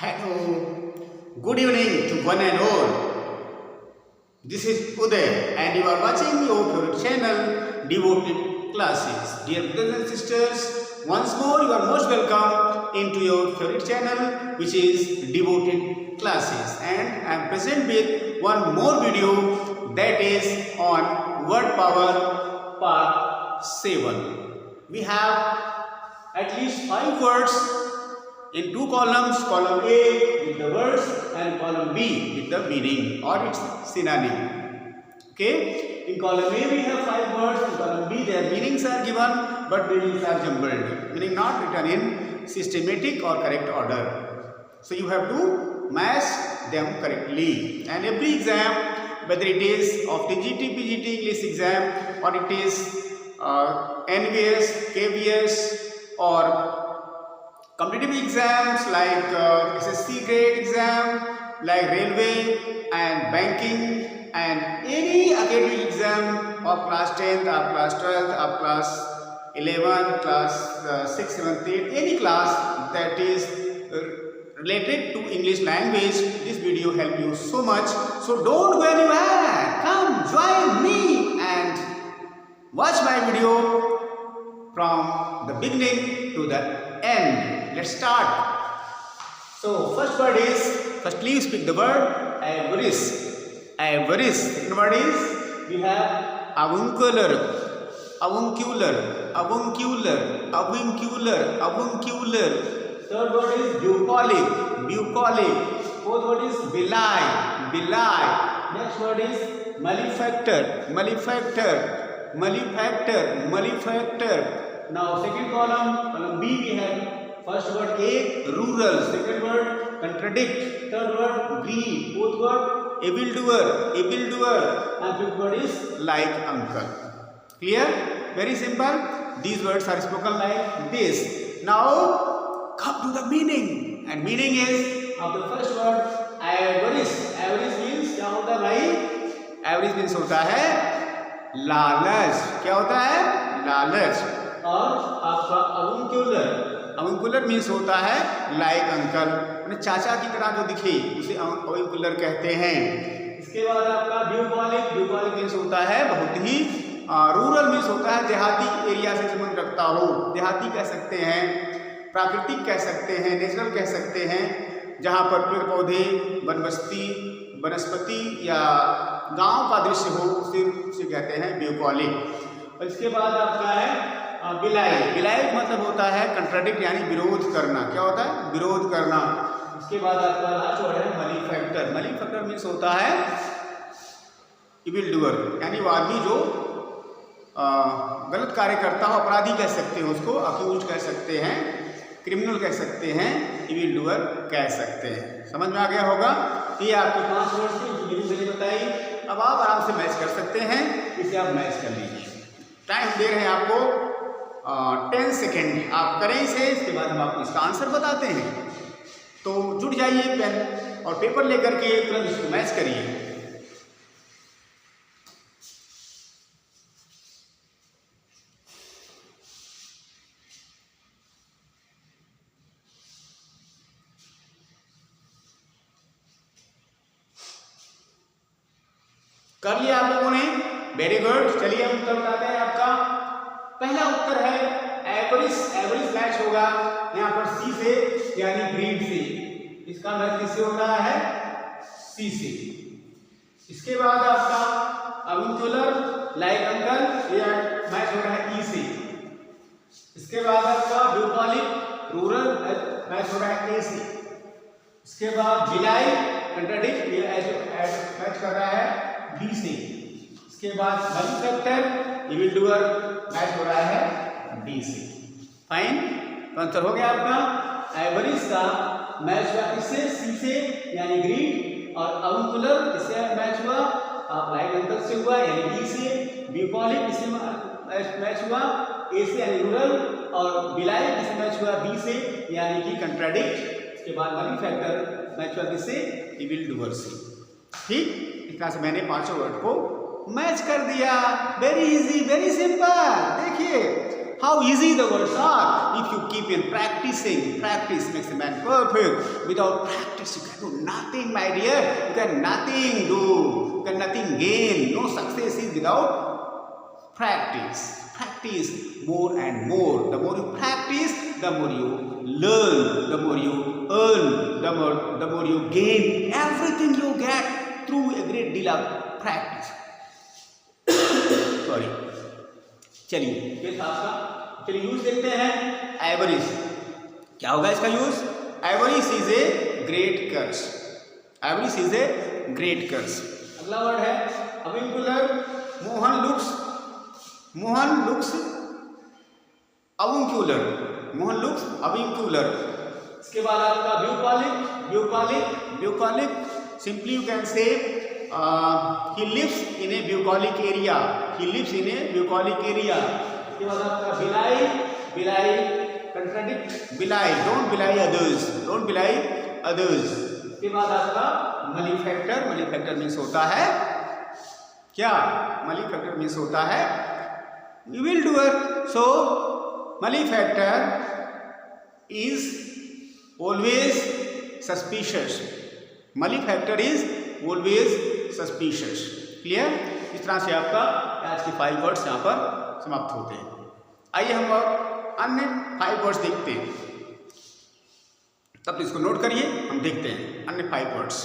Hello, good evening to one and all. This is Uday and you are watching your favorite channel, Devoted Classes. Dear brothers and sisters, once more you are most welcome into your favorite channel, which is Devoted Classes. And I am present with one more video that is on word power part 7. We have at least 5 words in 2 columns, column A with the words and column B with the meaning or its synonym. Okay, in column A we have 5 words, in column B their meanings are given but meanings are jumbled, meaning not written in systematic or correct order. So you have to match them correctly, and every exam, whether it is of TGT, PGT English exam or it is NVS, KVS or competitive exams like SSC grade exam, like railway and banking, and any academic exam of class 10th or class 12th or class 11th, class 6th, 7th, 8th, any class that is related to English language, this video help you so much. So don't go anywhere. Come join me and watch my video from the beginning to the end. Let's start. So first word is, first please pick the word avarice. Avarice. Second word is, we have avuncular, avuncular, avuncular, avuncular, avuncular. Third word is bucolic, bucolic. Fourth word is belie, belie. Next word is malefactor, malefactor, malefactor, malefactor. Now second column, column B we have first word A, rural. Second word, contradict. Third word, greed. Fourth word, evildoer, evildoer. And fifth word is like uncle. Clear? Very simple. These words are spoken like this. Now come to the meaning. And meaning is of the first word avarice. Avarice means क्या होता है भाई? Avarice means होता है लालच. क्या होता है? लालच. और आपका avuncular, avuncular मीन्स होता है लाइक अंकल, मैंने चाचा की तरह जो दिखे उसे avuncular कहते हैं. इसके बाद आपका bucolic, bucolic मीन्स होता है बहुत ही रूरल मीन्स होता है देहाती एरिया से संबंध रखता हो. देहाती कह सकते हैं, प्राकृतिक कह सकते हैं, नेचुरल कह सकते हैं, जहाँ पर पेड़ पौधे, वनबस्ती, वनस्पति या गांव का दृश्य हो उसे कहते हैं bucolic. और इसके बाद आपका है बिलाई. बिलाई मतलब होता है कंट्राडिक्ट यानी विरोध करना. क्या होता है? विरोध करना. इसके बाद आपका लास्ट वर्ड है मलीफैक्टर. मलीफैक्टर मीन्स होता है इविल डूअर, यानी वो आदमी जो गलत कार्य करता हो, अपराधी कह सकते हैं उसको, अक्यूज कह सकते हैं, क्रिमिनल कह सकते हैं, इविल डूअर कह सकते हैं. समझ में आ गया होगा? ये आपके 5 वर्ड थे, मैंने बताई. अब आप आराम से मैच कर सकते हैं, इसे आप मैच कर लीजिए. टाइम दे रहे हैं आपको 10 सेकेंड. आप करें इसे, इसके बाद हम आपको इसका आंसर बताते हैं. तो जुट जाइए पेन और पेपर लेकर के तुरंत इसको मैच करिए. कर लिया आप लोगों ने? Very good. चलिए हम उत्तर बताते हैं आपका. पहला उत्तर है एवरिस. एवरिस मैच होगा यहाँ पर सी से यानी ग्रीड से. इसका मैच किससे होता है? सी से. इसके बाद आपका avuncular लाइक अंकल, ये मैच हो रहा है ई से. इसके बाद आपका bucolic रूरल मैच हो रहा है ए से. इसके बाद बिलाई कंट्राडिक्ट मैच कर रहा है बी से. इसके बाद malefactor इविल डूअर मैच हो रहा है डी से. फाइन. तो आंसर हो गया आपका. एवरिस का मैच हुआ इससे सी से यानी ग्रीड, और avuncular इससे मैच हुआ आप लाइक अंकल से हुआ यानी डी से. bucolic इससे मैच हुआ ए से यानी रूरल, और बिलाई इससे मैच हुआ बी से यानी कि कंट्राडिक्ट. इसके बाद malefactor मैच हुआ किससे? इविल डूअर से. ठीक. इस तरह से मैंने 5 वर्ड को मैच कर दिया. Very easy, very simple. देखिए How easy the words are if you keep in practicing. Practice makes a man perfect. Without practice, you can do nothing, my dear. You can nothing do. You can nothing gain. No success is without practice. Practice more and more. The more you practice, the more you learn. The more you earn. The more you gain. Everything you get through a great deal of practice. Sorry, चलिए फिर आपका चलिए use देखते हैं. एवरिश, क्या होगा इसका use? Avarice is a great curse. Avarice is a great curse. अगला वर्ड है avuncular. Mohan looks avuncular. Mohan looks avuncular. इसके बाद आपका bucolic. Simply you can say he lives in a bucolic area. He lives in a bucolic area. इसके बाद आपका बिलाई. Contradict. बिलाई. Don't belie others. Don't belie others. इसके बाद आपका malefactor. Malefactor मीन्स होता है क्या? Malefactor मीन्स होता है evildoer. So malefactor is always suspicious. Malefactor is always suspicious. Clear? इस तरह से आपका आज के 5 वर्ड्स यहाँ पर समाप्त होते हैं. आइए हम और अन्य 5 वर्ड्स देखते हैं. तब इसको नोट करिए, हम देखते हैं अन्य 5 वर्ड्स.